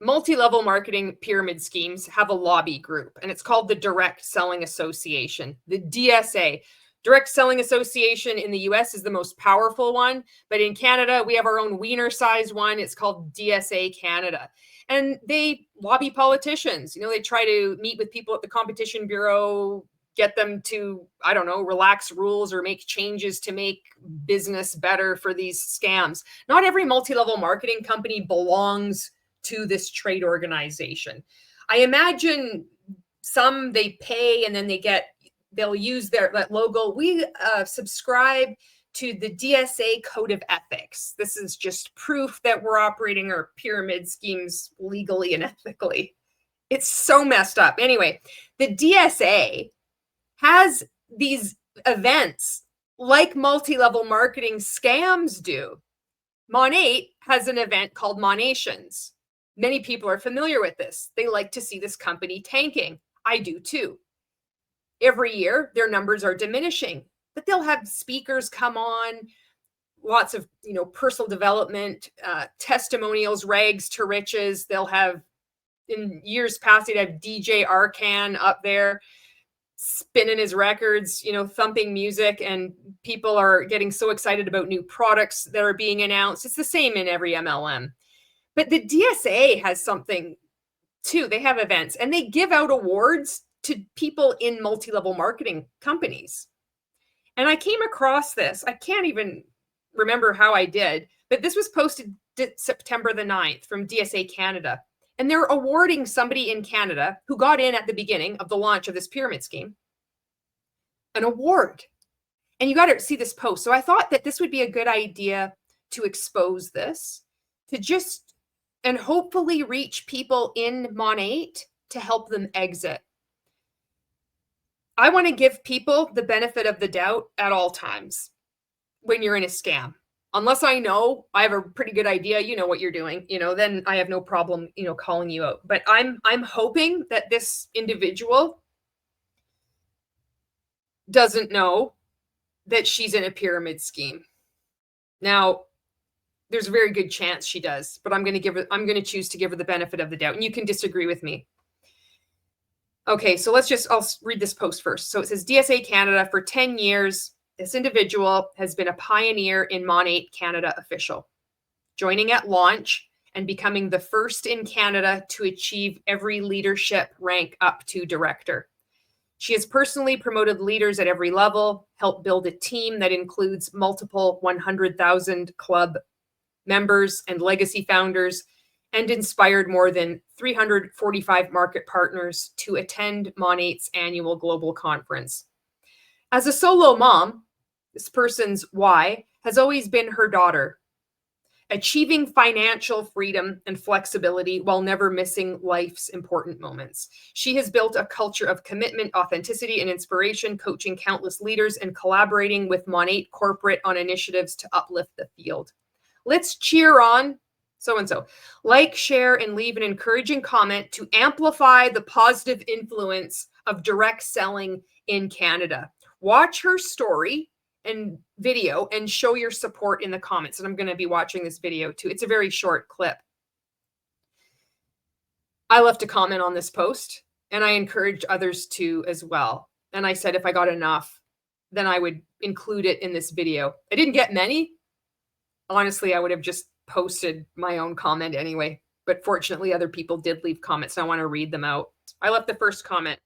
multi-level marketing pyramid schemes have a lobby group, and it's called the Direct Selling Association, the DSA. Direct Selling Association in the US is the most powerful one, but in Canada, we have our own wiener size one. It's called DSA Canada. And they lobby politicians. They try to meet with people at the Competition Bureau, get them to, I don't know, relax rules or make changes to make business better for these scams. Not every multi-level marketing company belongs to this trade organization. I imagine some they pay and then they'll use that logo. We subscribe to the DSA Code of Ethics. This is just proof that we're operating our pyramid schemes legally and ethically. It's so messed up. Anyway, the DSA has these events like multi-level marketing scams do. MONAT has an event called Monations. Many people are familiar with this. They like to see this company tanking. I do too. Every year, their numbers are diminishing, but they'll have speakers come on, lots of personal development, testimonials, rags to riches. They'll have, in years past, they'd have DJ Arcan up there spinning his records, thumping music, and people are getting so excited about new products that are being announced. It's the same in every MLM. But the DSA has something too. They have events and they give out awards to people in multi-level marketing companies. And I came across this. I can't even remember how I did, but this was posted September the 9th from DSA Canada. And they're awarding somebody in Canada who got in at the beginning of the launch of this pyramid scheme an award. And you got to see this post. So I thought that this would be a good idea to expose this, to just, and hopefully reach people in MONAT to help them exit. I want to give people the benefit of the doubt at all times when you're in a scam. Unless I know, I have a pretty good idea, you know what you're doing, then I have no problem, calling you out. But I'm hoping that this individual doesn't know that she's in a pyramid scheme. Now, there's a very good chance she does, but I'm going to choose to give her the benefit of the doubt. And you can disagree with me. Okay, so I'll read this post first. So it says, DSA Canada, for 10 years, this individual has been a pioneer in MONAT Canada official, joining at launch and becoming the first in Canada to achieve every leadership rank up to director. She has personally promoted leaders at every level, helped build a team that includes multiple 100,000 club members and legacy founders, and inspired more than 345 market partners to attend MONAT's annual global conference. As a solo mom, this person's why has always been her daughter, achieving financial freedom and flexibility while never missing life's important moments. She has built a culture of commitment, authenticity, and inspiration, coaching countless leaders and collaborating with MONAT corporate on initiatives to uplift the field. Let's cheer on so-and-so. Like, share, and leave an encouraging comment to amplify the positive influence of direct selling in Canada. Watch her story and video and show your support in the comments. And I'm going to be watching this video too. It's a very short clip. I left a comment on this post and I encouraged others to as well. And I said, if I got enough, then I would include it in this video. I didn't get many. Honestly, I would have just posted my own comment anyway, but fortunately other people did leave comments and I want to read them out. I left the first comment.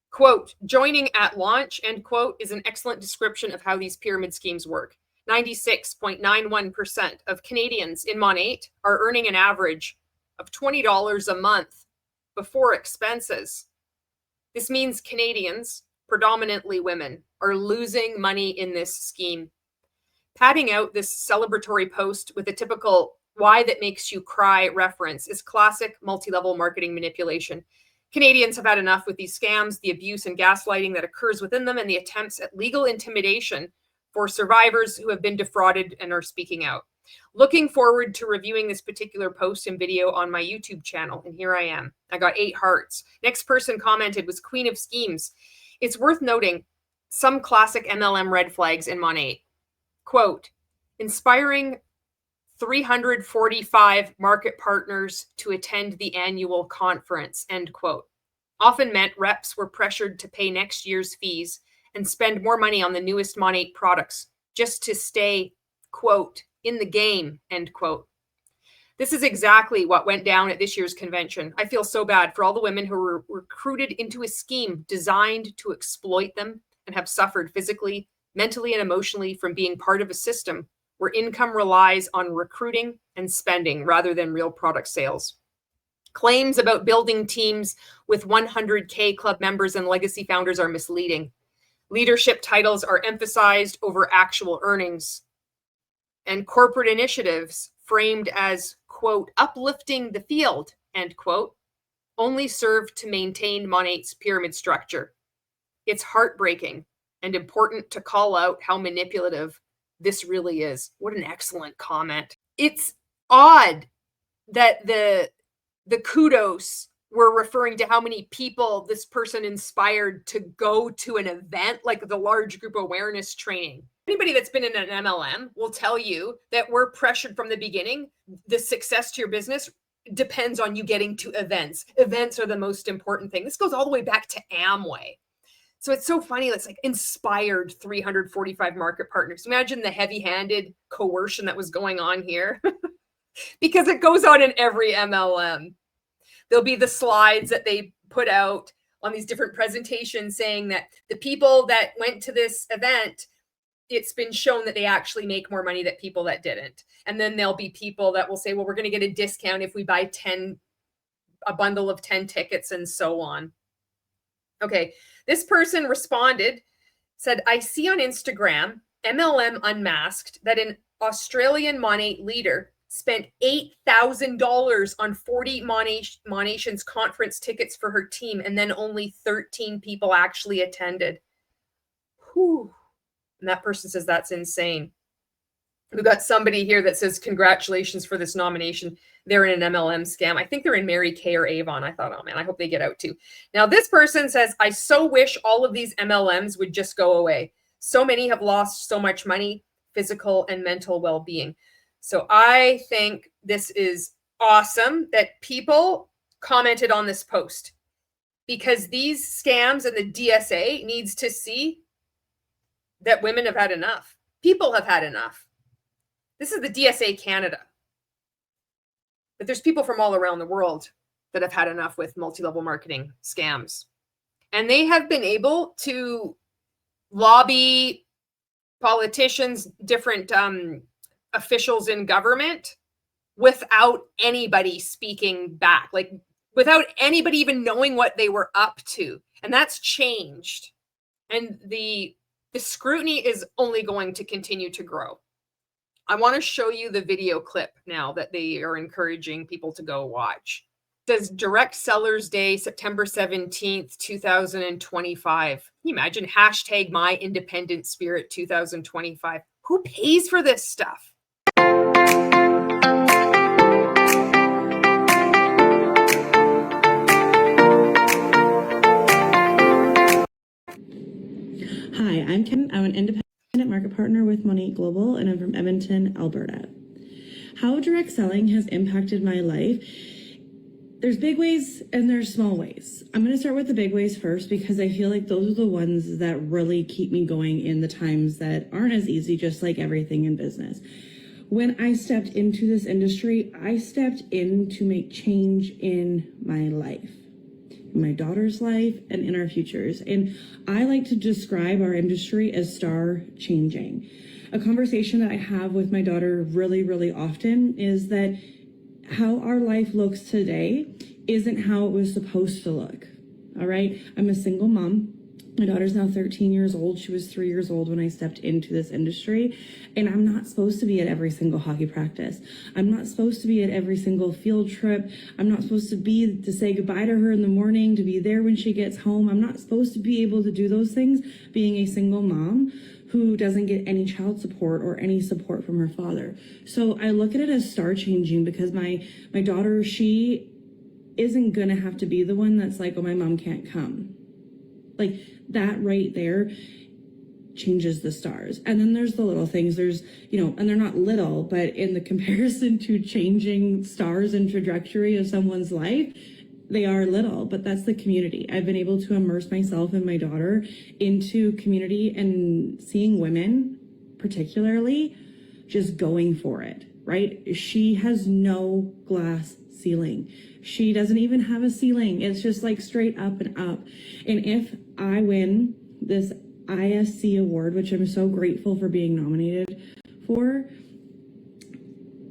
Quote, joining at launch, end quote, is an excellent description of how these pyramid schemes work. 96.91% of Canadians in MONAT are earning an average of $20 a month before expenses. This means Canadians, predominantly women, are losing money in this scheme. Padding out this celebratory post with a typical why that makes you cry reference is classic multi-level marketing manipulation. Canadians have had enough with these scams, the abuse and gaslighting that occurs within them, and the attempts at legal intimidation for survivors who have been defrauded and are speaking out. Looking forward to reviewing this particular post and video on my YouTube channel, and here I am. I got 8 hearts. Next person commented was Queen of Schemes. It's worth noting some classic MLM red flags in MONAT. Quote, inspiring 345 market partners to attend the annual conference, end quote. Often meant reps were pressured to pay next year's fees and spend more money on the newest MONAT products just to stay, quote, in the game, end quote. This is exactly what went down at this year's convention. I feel so bad for all the women who were recruited into a scheme designed to exploit them and have suffered physically, mentally, and emotionally from being part of a system where income relies on recruiting and spending rather than real product sales. Claims about building teams with 100K club members and legacy founders are misleading. Leadership titles are emphasized over actual earnings. And corporate initiatives framed as, quote, uplifting the field, end quote, only serve to maintain MONAT's pyramid structure. It's heartbreaking and important to call out how manipulative this really is. What an excellent comment. It's odd that the kudos were referring to how many people this person inspired to go to an event, like the large group awareness training. Anybody that's been in an MLM will tell you that we're pressured from the beginning. The success to your business depends on you getting to events. Events are the most important thing. This goes all the way back to Amway. So it's so funny. It's like inspired 345 market partners. Imagine the heavy-handed coercion that was going on here because it goes on in every MLM. There'll be the slides that they put out on these different presentations saying that the people that went to this event, it's been shown that they actually make more money than people that didn't. And then there'll be people that will say, well, we're going to get a discount if we buy a bundle of 10 tickets and so on. Okay. This person responded, said, I see on Instagram, MLM Unmasked, that an Australian MONAT leader spent $8,000 on 40 MONATions conference tickets for her team, and then only 13 people actually attended. Whew. And that person says that's insane. We've got somebody here that says, congratulations for this nomination. They're in an MLM scam. I think they're in Mary Kay or Avon. I thought, oh man, I hope they get out too. Now, this person says, I so wish all of these MLMs would just go away. So many have lost so much money, physical and mental well-being. So I think this is awesome that people commented on this post, because these scams and the DSA needs to see that women have had enough. People have had enough. This is the DSA Canada. But there's people from all around the world that have had enough with multi-level marketing scams. And they have been able to lobby politicians, different officials in government, without anybody speaking back, like without anybody even knowing what they were up to. And that's changed. And the scrutiny is only going to continue to grow. I want to show you the video clip now that they are encouraging people to go watch. It says Direct Sellers Day, September 17th, 2025. Can you imagine? Hashtag My Independent Spirit 2025. Who pays for this stuff? Hi, I'm Kim. I'm an independent market partner with MONAT Global, and I'm from Edmonton, Alberta. How direct selling has impacted my life. There's big ways and there's small ways. I'm going to start with the big ways first, because I feel like those are the ones that really keep me going in the times that aren't as easy, just like everything in business. When I stepped into this industry, I stepped in to make change in my life, in my daughter's life, and in our futures. And I like to describe our industry as star changing. A conversation that I have with my daughter really, really often is that how our life looks today isn't how it was supposed to look. All right. I'm a single mom. My daughter's now 13 years old. She was 3 years old when I stepped into this industry. And I'm not supposed to be at every single hockey practice. I'm not supposed to be at every single field trip. I'm not supposed to say goodbye to her in the morning, to be there when she gets home. I'm not supposed to be able to do those things being a single mom who doesn't get any child support or any support from her father. So I look at it as star changing, because my daughter, she isn't gonna have to be the one that's like, oh, my mom can't come. Like that right there changes the stars. And then there's the little things. There's, and they're not little, but in the comparison to changing stars and trajectory of someone's life, they are little, but that's the community. I've been able to immerse myself and my daughter into community and seeing women, particularly, just going for it, right? She has no glass ceiling. She doesn't even have a ceiling. It's just like straight up and up. And if I win this ISC award, which I'm so grateful for being nominated for,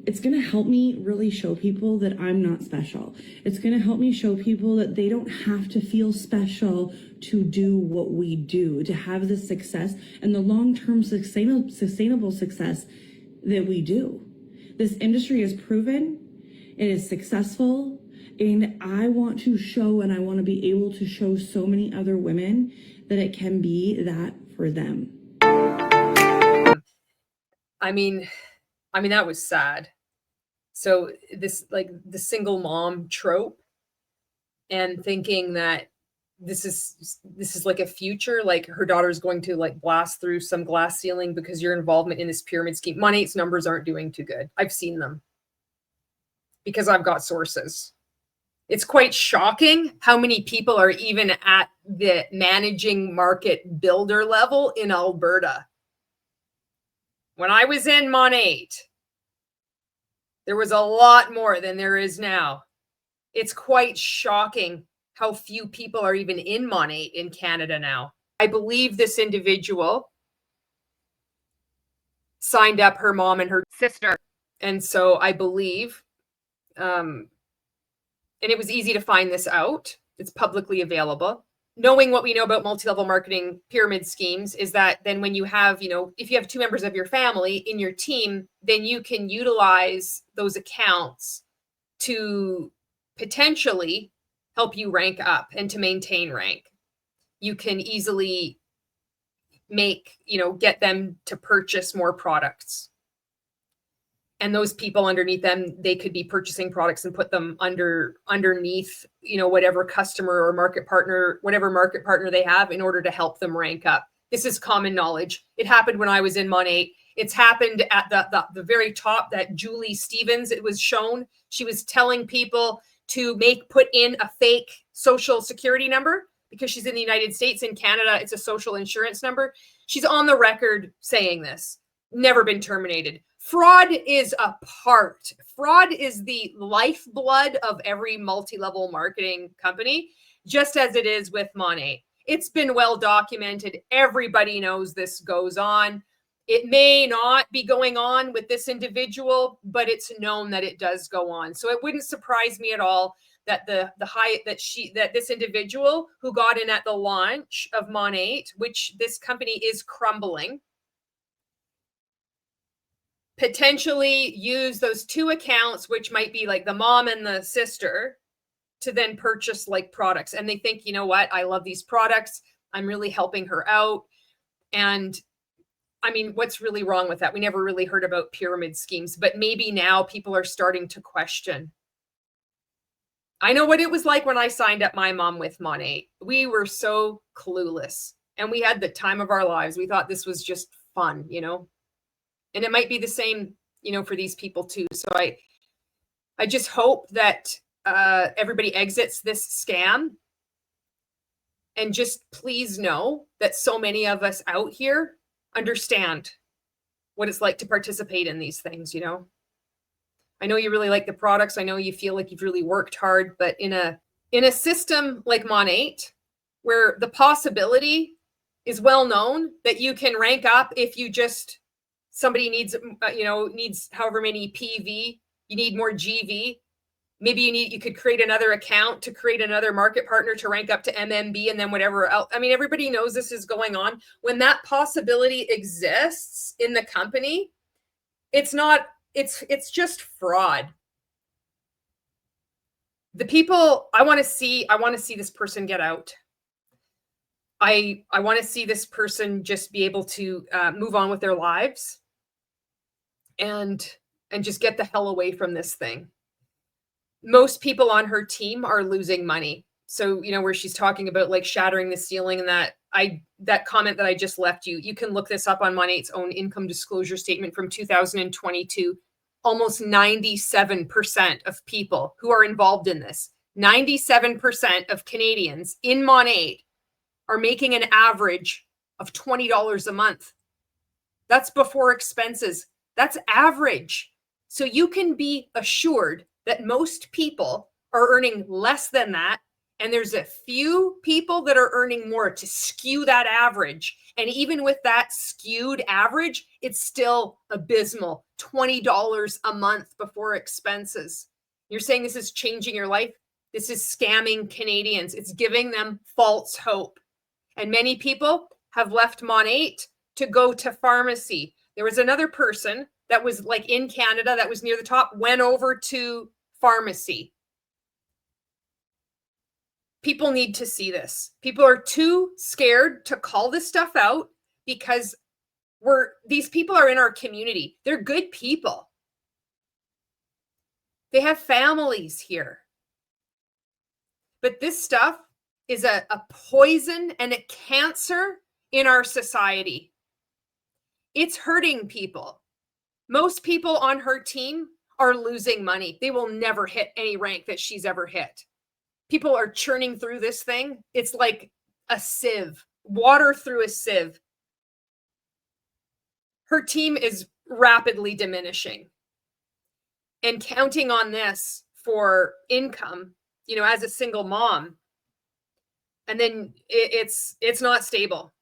it's going to help me really show people that I'm not special. It's going to help me show people that they don't have to feel special to do what we do, to have the success and the long-term sustainable success that we do. This industry is proven, it is successful, and I want to show, and I want to be able to show so many other women that it can be that for them. I mean, that was sad. So this, like the single mom trope, and thinking that this is like a future, like her daughter's going to like blast through some glass ceiling because your involvement in this pyramid scheme. MONAT's numbers aren't doing too good. I've seen them because I've got sources. It's quite shocking how many people are even at the managing market builder level in Alberta. When I was in MONAT, there was a lot more than there is now. It's quite shocking how few people are even in MONAT in Canada now. I believe this individual signed up her mom and her sister. And so I believe, and it was easy to find this out. It's publicly available. Knowing what we know about multi-level marketing pyramid schemes is that then when you have, if you have 2 members of your family in your team, then you can utilize those accounts to potentially help you rank up and to maintain rank. You can easily get them to purchase more products. And those people underneath them, they could be purchasing products and put them underneath, whatever customer or market partner, whatever market partner they have in order to help them rank up. This is common knowledge. It happened when I was in MONAT. It's happened at the very top, that Julie Stevens, it was shown. She was telling people to put in a fake social security number because she's in the United States. In Canada, it's a social insurance number. She's on the record saying this. Never been terminated. Fraud is fraud is the lifeblood of every multi-level marketing company, just as it is with MONAT. It's been well documented. Everybody knows this goes on. It may not be going on with this individual, but it's known that it does go on. So it wouldn't surprise me at all that this individual who got in at the launch of MONAT, which this company is crumbling, potentially use those 2 accounts, which might be like the mom and the sister, to then purchase like products. And they think, you know what, I love these products. I'm really helping her out. And what's really wrong with that? We never really heard about pyramid schemes, but maybe now people are starting to question. I know what it was like when I signed up my mom with MONAT. We were so clueless and we had the time of our lives. We thought this was just fun, and it might be the same, for these people too. So I just hope that everybody exits this scam, and just please know that so many of us out here understand what it's like to participate in these things. I know you really like the products. I know you feel like you've really worked hard, but in a system like MONAT, where the possibility is well known that you can rank up if you just, somebody needs however many PV, you need more GV. Maybe you could create another account to create another market partner to rank up to MMB, and then whatever else. Everybody knows this is going on. When that possibility exists in the company, it's just fraud. The people, I want to see this person get out. I want to see this person just be able to move on with their lives and just get the hell away from this thing. Most people on her team are losing money. So, where she's talking about like shattering the ceiling, and that comment that I just left you, you can look this up on MONAT's own income disclosure statement from 2022. Almost 97% of people who are involved in this, 97% of Canadians in MONAT are making an average of $20 a month. That's before expenses. That's average. So you can be assured that most people are earning less than that. And there's a few people that are earning more to skew that average. And even with that skewed average, it's still abysmal. $20 a month before expenses. You're saying this is changing your life? This is scamming Canadians. It's giving them false hope. And many people have left MONAT to go to pharmacy. There was another person that was like in Canada that was near the top, went over to pharmacy. People need to see this. People are too scared to call this stuff out because these people are in our community. They're good people. They have families here. But this stuff is a poison and a cancer in our society. It's hurting people. Most people on her team are losing money. They will never hit any rank that she's ever hit. People are churning through this thing. It's like a sieve, water through a sieve. Her team is rapidly diminishing. And counting on this for income, as a single mom, and then it's not stable.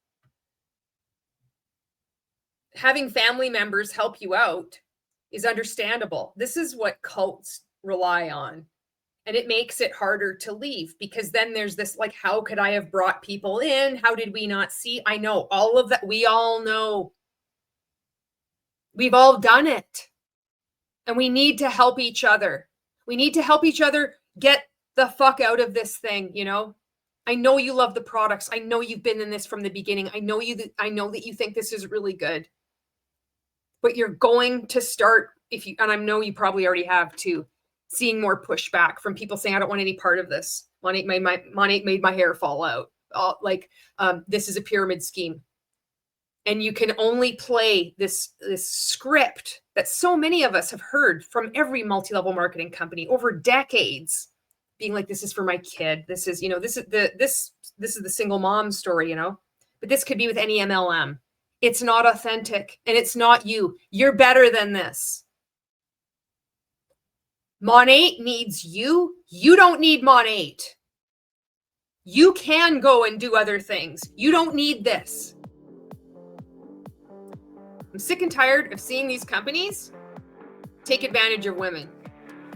Having family members help you out is understandable. This is what cults rely on. And it makes it harder to leave because then there's this like, how could I have brought people in? How did we not see? I know all of that. We all know. We've all done it. And we need to help each other. We need to help each other get the fuck out of this thing, I know you love the products. I know you've been in this from the beginning. I know that you think this is really good. But you're going to start, and I know you probably already have too, seeing more pushback from people saying, I don't want any part of this. MONAT made my hair fall out. This is a pyramid scheme. And you can only play this script that so many of us have heard from every multi-level marketing company over decades, being like, this is for my kid. This is, this is the single mom story, but this could be with any MLM. It's not authentic and it's not you. You're better than this. MONAT needs you. You don't need MONAT. You can go and do other things. You don't need this. I'm sick and tired of seeing these companies take advantage of women.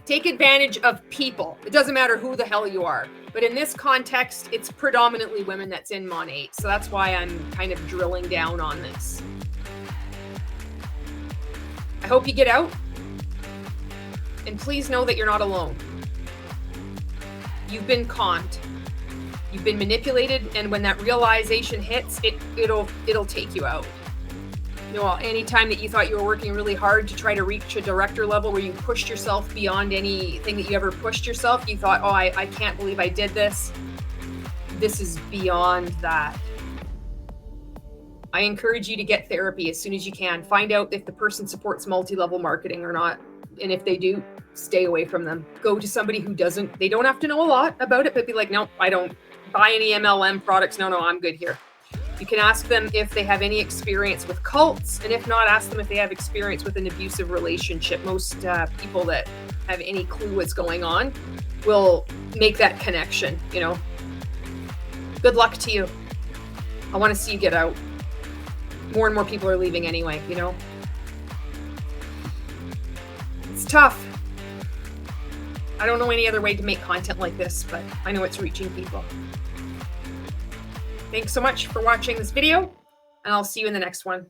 Take advantage of people. It doesn't matter who the hell you are. But in this context, it's predominantly women that's in MONAT. So that's why I'm kind of drilling down on this. I hope you get out. And please know that you're not alone. You've been conned. You've been manipulated. And when that realization hits, it'll take you out. Anytime that you thought you were working really hard to try to reach a director level where you pushed yourself beyond anything that you ever pushed yourself, you thought, I can't believe I did this. This is beyond that. I encourage you to get therapy as soon as you can. Find out if the person supports multi-level marketing or not. And if they do, stay away from them. Go to somebody who doesn't. They don't have to know a lot about it, but be like, no, I don't buy any MLM products. No, I'm good here. You can ask them if they have any experience with cults, and if not, ask them if they have experience with an abusive relationship. Most people that have any clue what's going on will make that connection, Good luck to you. I want to see you get out. More and more people are leaving anyway, It's tough. I don't know any other way to make content like this, but I know it's reaching people. Thanks so much for watching this video, and I'll see you in the next one.